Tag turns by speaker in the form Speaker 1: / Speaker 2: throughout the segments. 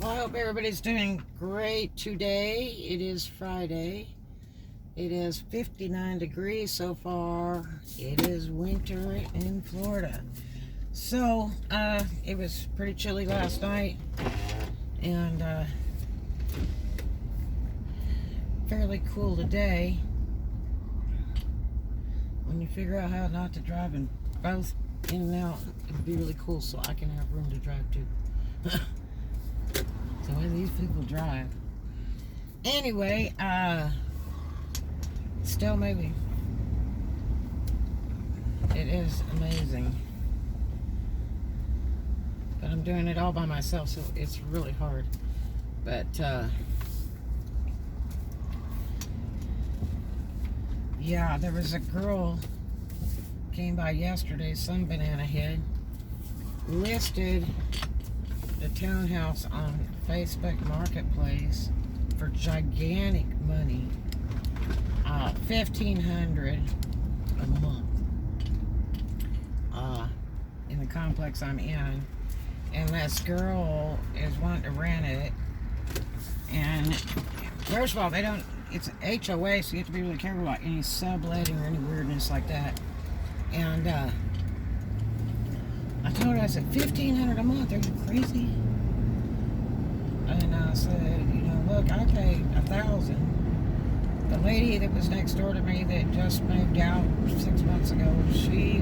Speaker 1: I hope everybody's doing great today. It is Friday. It is 59 degrees so far. It is winter in Florida. So, it was pretty chilly last night. And, fairly cool today. When you figure out how not to drive in both in and out, it'd be really cool so I can have room to drive too. The way these people drive. Anyway, still maybe. It is amazing. But I'm doing it all by myself, so it's really hard. But, yeah, there was a girl came by yesterday, some banana head, listed the townhouse on Facebook Marketplace for gigantic money, $1,500 a month, in the complex I'm in, and this girl is wanting to rent it. And first of all, they don't. It's an HOA, so you have to be really careful about any subletting or any weirdness like that. And I told her, I said, $1,500 a month, are you crazy? And I said, you know, look, I paid $1,000. The lady that was next door to me that just moved out 6 months ago, she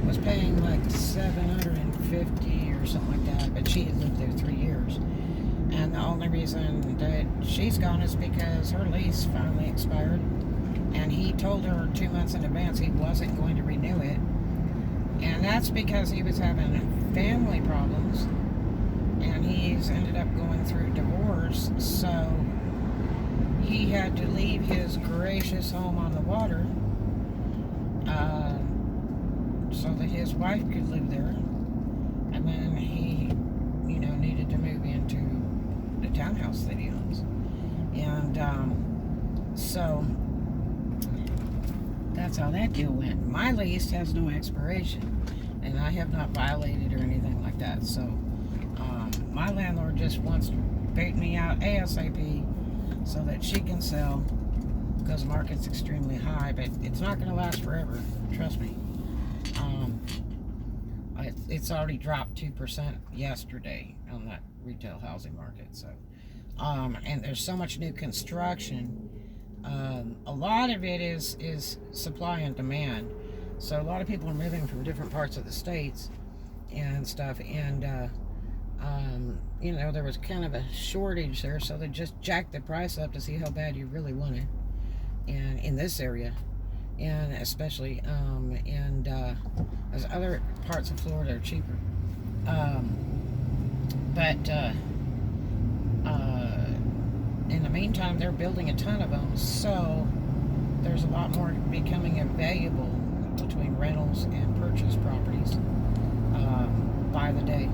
Speaker 1: was paying like $750 or something like that, but she had lived there 3 years. And the only reason that she's gone is because her lease finally expired, and he told her 2 months in advance he wasn't going to renew it. And that's because he was having family problems, and he's ended up going through divorce, so he had to leave his gracious home on the water so that his wife could live there. And then he, you know, needed to move into the townhouse that he owns. And so that's how that deal went. My lease has no expiration, and I have not violated or anything like that. So my landlord just wants to bait me out ASAP so that she can sell, because the market's extremely high, but it's not going to last forever, trust me. It's already dropped 2% yesterday on that retail housing market. So and there's so much new construction. A lot of it is supply and demand. So a lot of people are moving from different parts of the states and stuff, and you know, there was kind of a shortage there, so they just jacked the price up to see how bad you really want it, and in this area, and especially and there's other parts of Florida are cheaper, but in the meantime, they're building a ton of them, so there's a lot more becoming available between rentals and purchase properties by the day.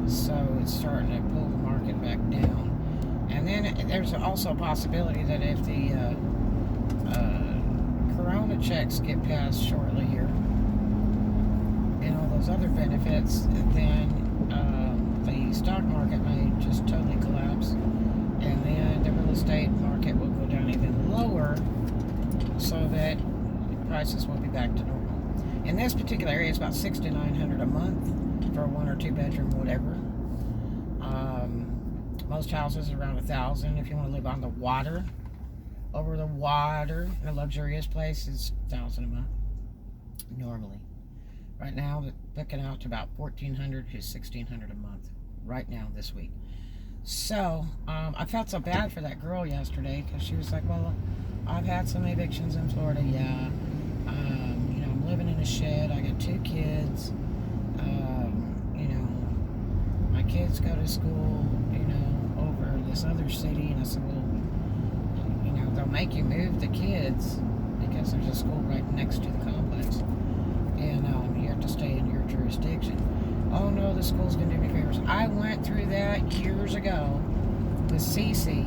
Speaker 1: So it's starting to pull the market back down. And then there's also a possibility that if the Corona checks get passed shortly here, and all those other benefits, then the stock market may just totally collapse, and then the real estate market will go down even lower, so that prices will be back to normal. In this particular area, it's about $6,900 a month for a 1 or 2 bedroom, whatever. Most houses are around $1,000 if you want to live on the water. Over the water, in a luxurious place, is $1,000 a month normally. Right now, they're booking out to about $1,400 to $1,600 a month. Right now, this week. So, I felt so bad for that girl yesterday, because she was like, well, I've had some evictions in Florida, yeah. You know, I'm living in a shed, I got 2 kids, you know, my kids go to school, you know, over this other city, and I said, well, you know, they'll make you move the kids, because there's a school right next to the complex, and you have to stay in your jurisdiction. Oh no, the school's going to do me favors. I went through that years ago with Cece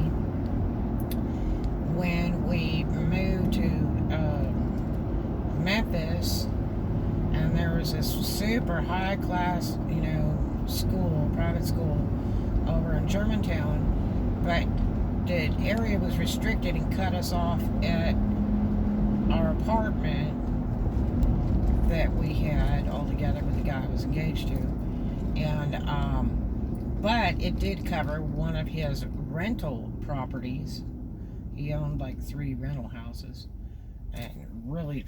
Speaker 1: when we moved to Memphis, and there was this super high class, you know, school, private school, over in Germantown, but the area was restricted and cut us off at our apartment that we had all together with the guy I was engaged to. And but it did cover one of his rental properties. He owned like 3 rental houses, and really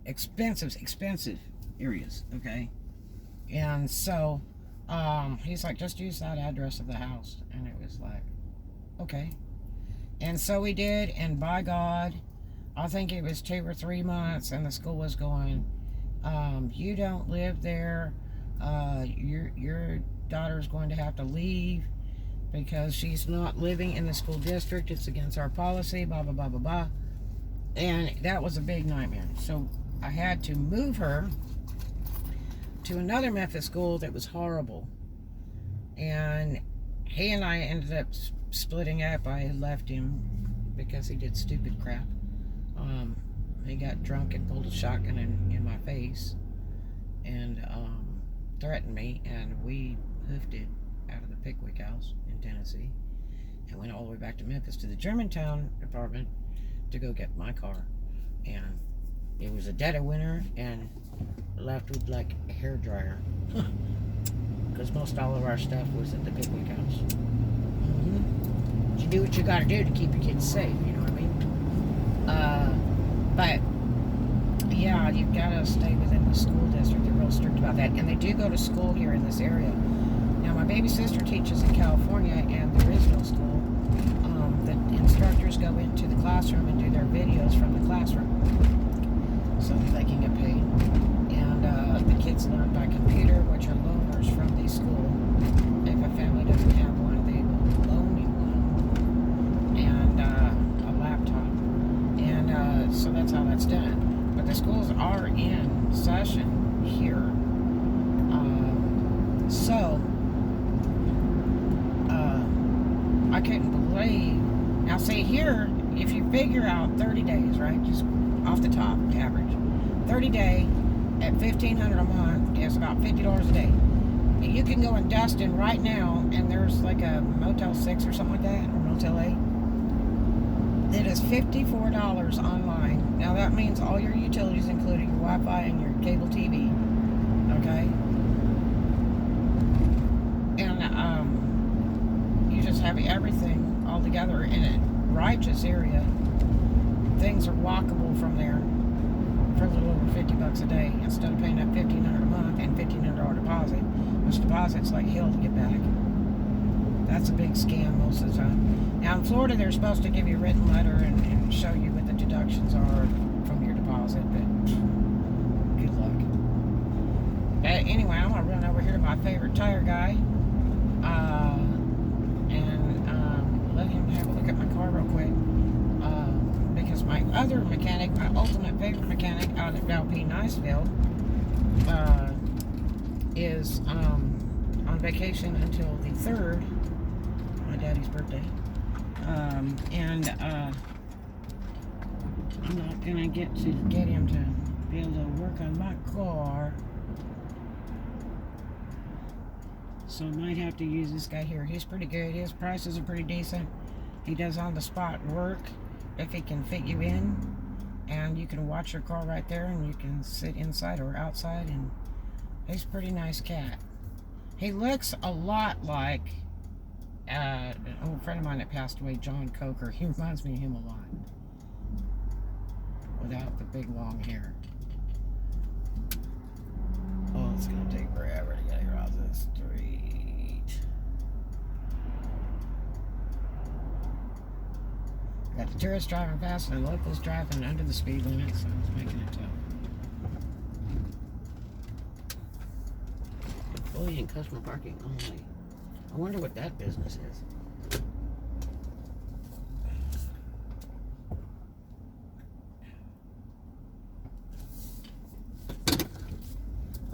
Speaker 1: expensive areas, okay? And so he's like, just use that address of the house. And it was like, okay. And so we did, and by God, I think it was 2 or 3 months, and the school was going, you don't live there, your daughter's going to have to leave because she's not living in the school district, it's against our policy, blah blah blah blah blah. And that was a big nightmare. So I had to move her to another Memphis school that was horrible, and he and I ended up splitting up. I left him because he did stupid crap. He got drunk and pulled a shotgun in my face and threatened me, and we hoofed it out of the Pickwick house in Tennessee and went all the way back to Memphis to the Germantown apartment to go get my car. And it was a dead of winter, and left with like a hair dryer because most all of our stuff was at the Pickwick house. You do what you got to do to keep your kids safe, you know what I mean? But yeah, you've got to stay within the school district. They're real strict about that, and they do go to school here in this area. Now, my baby sister teaches in California, and there is no school. The instructors go into the classroom and do their videos from the classroom so that they can get paid. And the kids learn by computer, which are loaners from the school. If a family doesn't have one, they will loan you one and a laptop. And so that's how that's done. But the schools are in session here. So I couldn't believe. Now, see here, if you figure out 30 days, right, just off the top, average, 30 day at $1,500 a month is about $50 a day. You can go in Destin right now, and there's like a Motel 6 or something like that, or Motel 8. It is $54 online. Now that means all your utilities, including your Wi-Fi and your cable TV, okay? And you just have everything all together in a righteous area. Things are walkable from there for a little over $50 a day instead of paying that $1,500 a month and $1,500 deposit, which deposit's like hell to get back. That's a big scam most of the time. Now in Florida, they're supposed to give you a written letter and show you what the deductions are from your deposit, but good luck. But anyway, I'm gonna run over here to my favorite tire guy and let him have a look at my car real quick. Because my other mechanic, my ultimate favorite mechanic out at Valpy Niceville, is on vacation until the 3rd, my daddy's birthday. And I'm not gonna get him to be able to work on my car, so I might have to use this guy here. He's pretty good. His prices are pretty decent. He does on the spot work if he can fit you in, and you can watch your car right there, and you can sit inside or outside, and he's a pretty nice cat. He looks a lot like an old friend of mine that passed away, John Coker. He reminds me of him a lot, without the big long hair. Oh, it's gonna take forever to get across this street. Got the tourists driving fast and the locals driving under the speed limit, so it's making it tough. Employee and customer parking only. I wonder what that business is.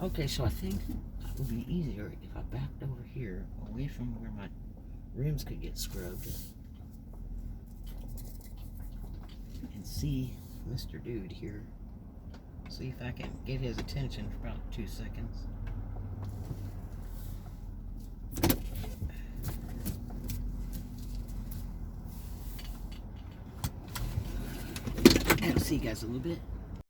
Speaker 1: Okay, so I think it would be easier if I backed over here, away from where my rims could get scrubbed, and see Mr. Dude here. See if I can get his attention for about 2 seconds.
Speaker 2: And I'll see you guys in a little bit.